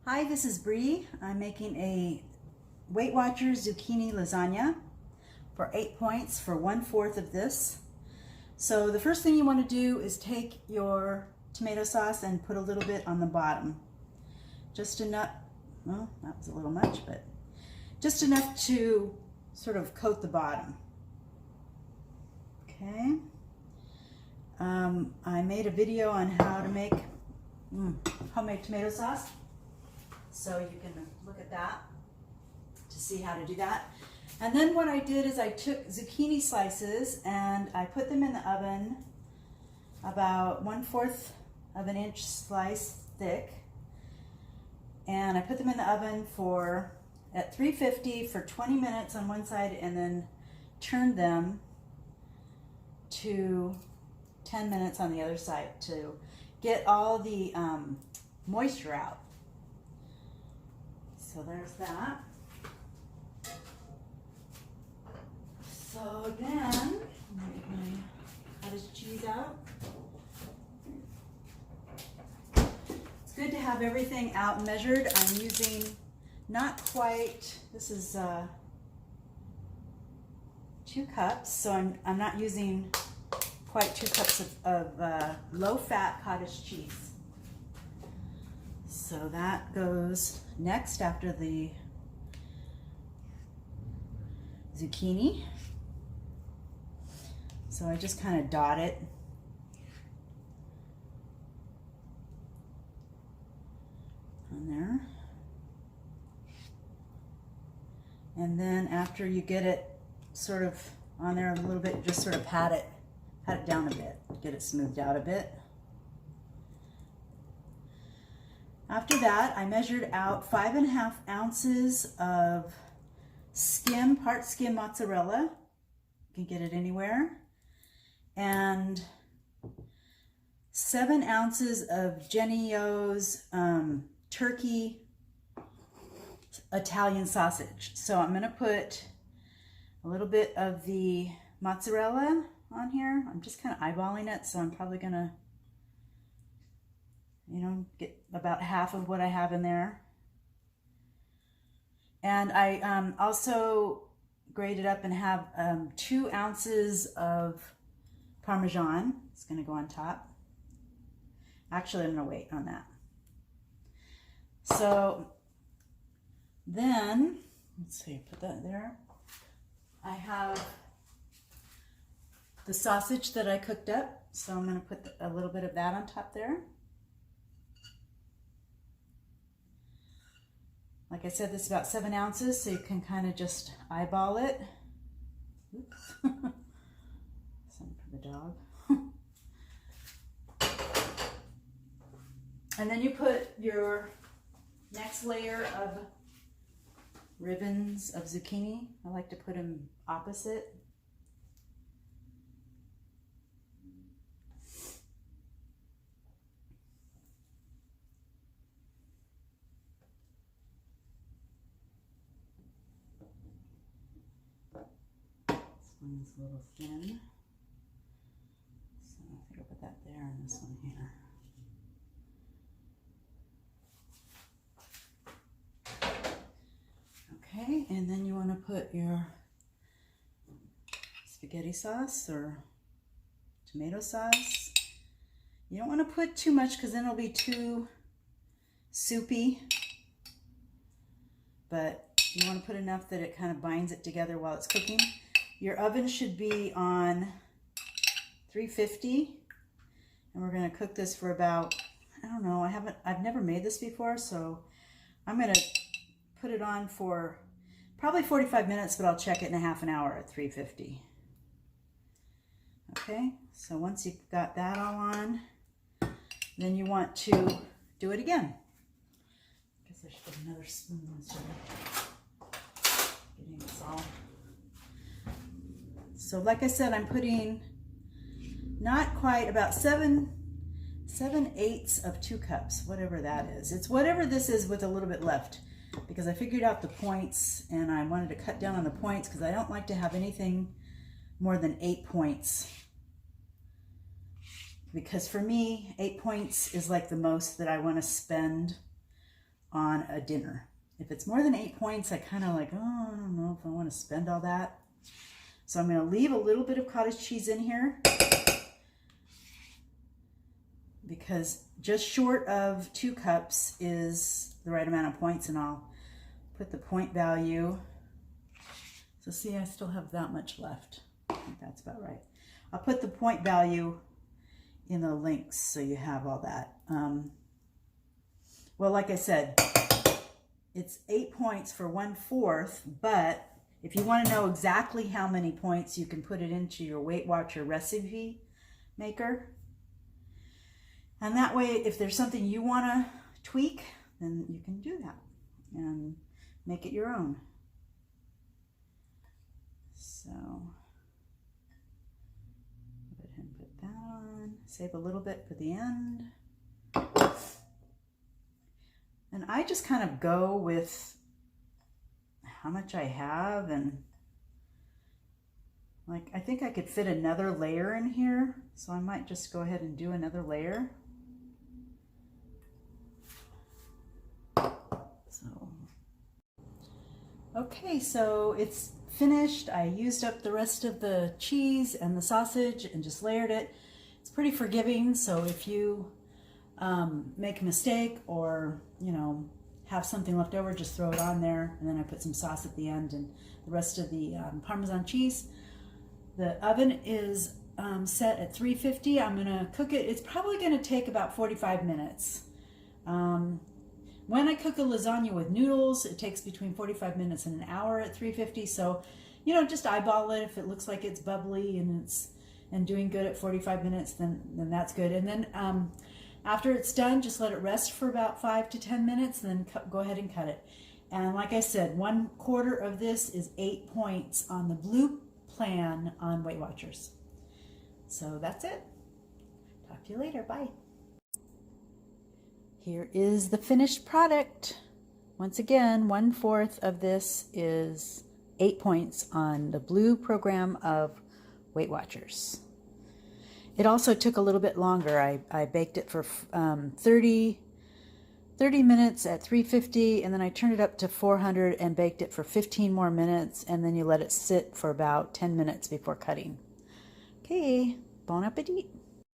Hi, this is Bree. I'm making a Weight Watchers zucchini lasagna for 8 points for 1/4 of this. So the first thing you want to do is take your tomato sauce and put a little bit on the bottom. Just enough, well, that was a little much, but just enough to sort of coat the bottom. Okay. I made a video on how to make homemade tomato sauce. So you can look at that to see how to do that. And then what I did is I took zucchini slices and I put them in the oven about 1/4 of an inch slice thick. And I put them in the oven at 350 for 20 minutes on one side and then turned them to 10 minutes on the other side to get all the moisture out. So there's that. So then, I'm going to get my cottage cheese out. It's good to have everything out and measured. I'm using not quite, this is 2 cups, so I'm not using quite 2 cups of low-fat cottage cheese. So that goes next after the zucchini. So I just kind of dot it. On there. And then after you get it sort of on there a little bit, just sort of pat it down a bit, get it smoothed out a bit. After that, I measured out 5½ ounces of part skim mozzarella. You can get it anywhere. And 7 ounces of Jennie O's Turkey Italian sausage. So I'm going to put a little bit of the mozzarella on here. I'm just kind of eyeballing it, so I'm probably going to get about half of what I have in there. And I also grated up and have 2 ounces of parmesan. It's going to go on top. Actually, I'm going to wait on that. So then, let's see, put that there. I have the sausage that I cooked up, so I'm going to put a little bit of that on top there. Like I said, this is about 7 ounces, so you can kind of just eyeball it. Oops. Something for the dog. And then you put your next layer of ribbons of zucchini. I like to put them opposite. One's a little thin, so I think I'll put that there and this one here. Okay, and then you want to put your spaghetti sauce or tomato sauce. You don't want to put too much because then it'll be too soupy, but you want to put enough that it kind of binds it together while it's cooking. Your oven should be on 350, and we're going to cook this for about, I don't know, I've never made this before, so I'm going to put it on for probably 45 minutes, but I'll check it in a half an hour at 350. Okay, so once you've got that all on, then you want to do it again. I guess I should put another spoon instead of getting this all. So like I said, I'm putting not quite, about 7/8 of 2 cups, whatever that is. It's whatever this is with a little bit left, because I figured out the points and I wanted to cut down on the points because I don't like to have anything more than 8 points. Because for me, 8 points is like the most that I want to spend on a dinner. If it's more than 8 points, I kind of like, oh, I don't know if I want to spend all that. So I'm going to leave a little bit of cottage cheese in here because just short of 2 cups is the right amount of points, and I'll put the point value. So see, I still have that much left. I think that's about right. I'll put the point value in the links so you have all that. Well, like I said, it's 8 points for 1/4, but if you want to know exactly how many points, you can put it into your Weight Watcher recipe maker. And that way, if there's something you want to tweak, then you can do that and make it your own. So, go ahead and put that on. Save a little bit for the end. And I just kind of go with how much I have, and like I think I could fit another layer in here, so I might just go ahead and do another layer. So okay, so it's finished. I used up the rest of the cheese and the sausage and just layered it. It's pretty forgiving, so if you make a mistake or have something left over, just throw it on there. And then I put some sauce at the end and the rest of the Parmesan cheese. The oven is set at 350. I'm gonna cook it. It's probably gonna take about 45 minutes. When I cook a lasagna with noodles, it takes between 45 minutes and an hour at 350. So, just eyeball it. If it looks like it's bubbly and doing good at 45 minutes, then that's good. And then after it's done, just let it rest for about 5 to 10 minutes, then go ahead and cut it. And like I said, 1/4 of this is 8 points on the blue plan on Weight Watchers. So that's it. Talk to you later. Bye. Here is the finished product. Once again, 1/4 of this is 8 points on the blue program of Weight Watchers. It also took a little bit longer. I baked it for 30 minutes at 350, and then I turned it up to 400 and baked it for 15 more minutes, and then you let it sit for about 10 minutes before cutting. Okay, bon appetit.